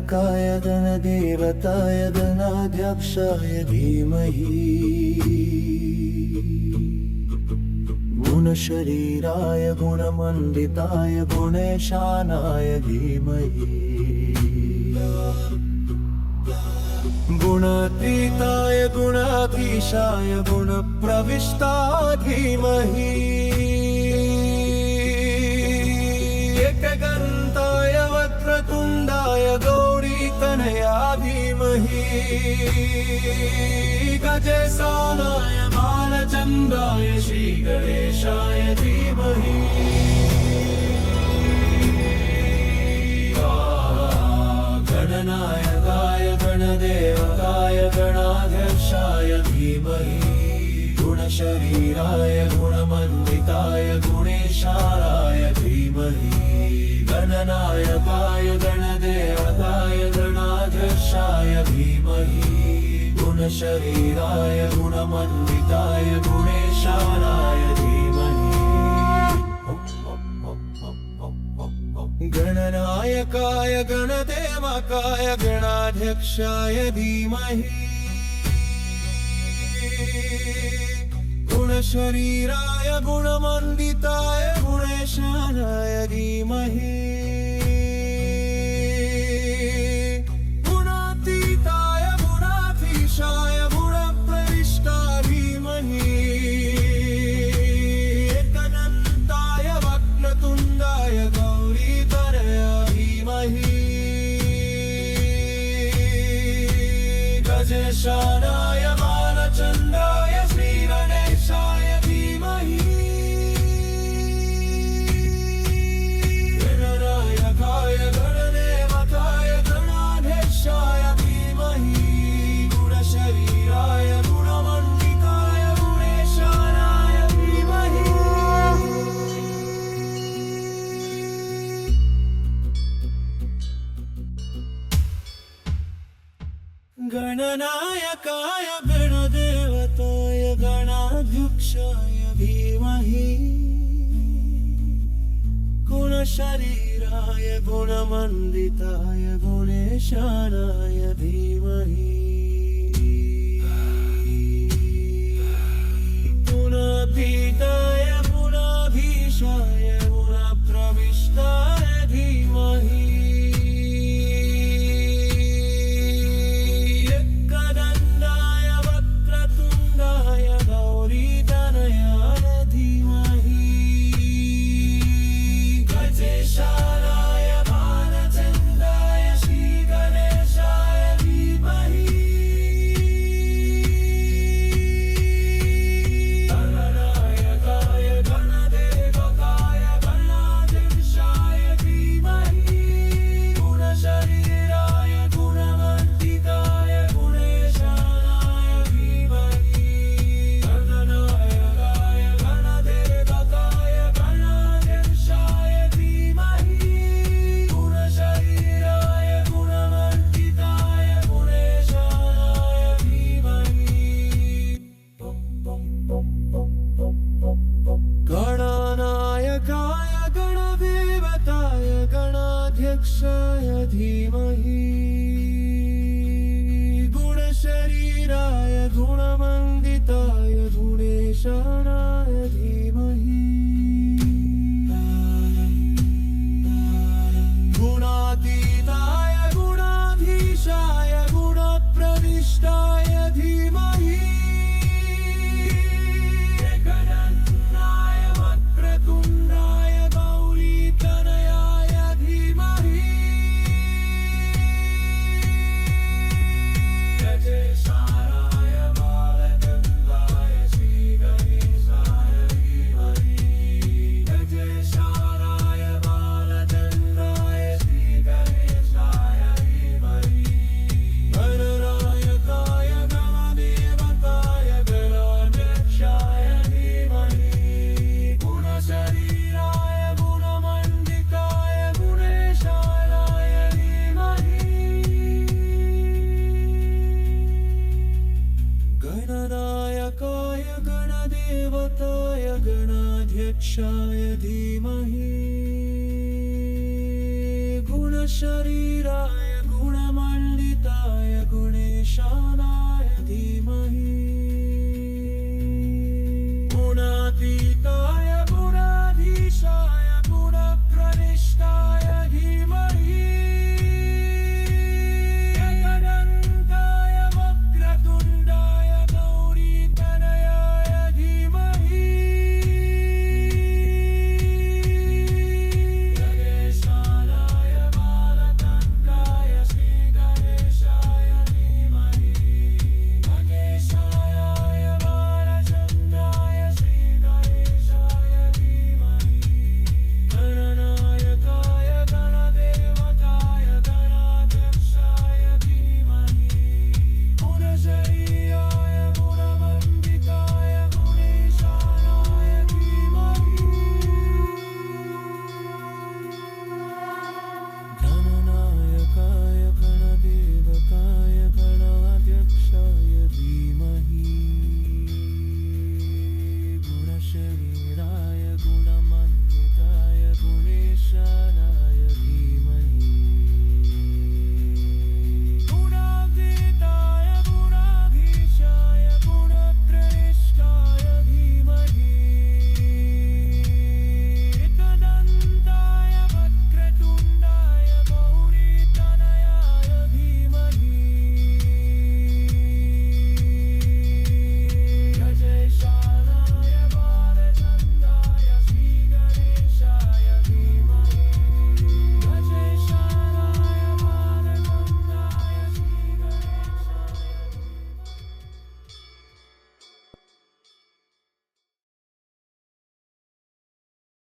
गणनायकाय गणदेवताय गणाध्यक्षाय धीमहि गुणशरीराय गुणमण्डिताय गुणेशानाय धीमहि गुणातीताय गुणाधीशाय गुणप्रविष्टाय धीमहि एकदन्ताय वक्रतुण्डाय गौरीतनया धीमहि गजेशानाय बालचन्द्राय श्रीगणेशाय धीमहि गणनायकाय गणदेवताय गणाध्यक्षाय धीमहि गुणशरीराय गुणमण्डिताय गुणेशानाय धीमहि गणनायकाय गणदेवताय गणाध्यक्षाय धीमहि गुणशरीराय गुणमण्डिताय गुणेशानाय धीमहि गणनायकाय गणदेवताय गणाध्यक्षाय धीमहि गुणशरीराय गुणमण्डिताय गुणेशानाय धीमहि गुणातीताय गुणाधीशाय गुणप्रविष्टाय धीमहि एकदन्ताय वक्रतुण्डाय गौरीतनया धीमहि गजेशानाय बालचन्द्राय श्रीगणेशाय धीमहि गणनायकाय गणदेवताय गणाध्यक्षाय धीमहि गुणशरीराय गुणमण्डिताय गुणेशानाय धीमहि गणनायकाय गणदेवताय गणाध्यक्षाय धीमहि गुणशरीराय गुणमण्डिताय गुणेशानाय धीमहि गुणातीताय गुणाधीशाय गुणप्रविष्टाय धीमहि एकदन्ताय वक्रतुण्डाय गौरीतनयाय धीमहि गजेशानाय बालचन्द्राय श्रीगणेशाय धीमहि गणनायकाय गणदेवताय गणाध्यक्षाय धीमहि गुणशरीराय गुणमण्डिताय गुणेशानाय धीमहि गणनायकाय गणदेवताय गणाध्यक्षाय धीमहि गुणशरीराय गुणमण्डिताय गुणेशानाय धीमहि गणनायकाय गणदेवताय गणाध्यक्षाय धीमहि गुणशरीराय गुणमण्डिताय गुणेशानाय धीमहि गुणातीताय गुणाधीशाय गुणप्रविष्टाय धीमहि एकदन्ताय वक्रतुण्डाय गौरीतनयाय धीमहि गजेशानाय बालचन्द्राय श्रीगणेशाय धीमहि गजेशानाय बालचन्द्राय श्रीगणेशाय धीमहि गणनायकाय गणदेवताय गणाध्यक्षाय धीमहि गुणशरीराय गुणमण्डिताय गुणेशानाय धीमहि गणनायकाय गणदेवताय गणाध्यक्षाय धीमहि गुणशरीराय गुणमण्डिताय गुणेशानाय धीमहि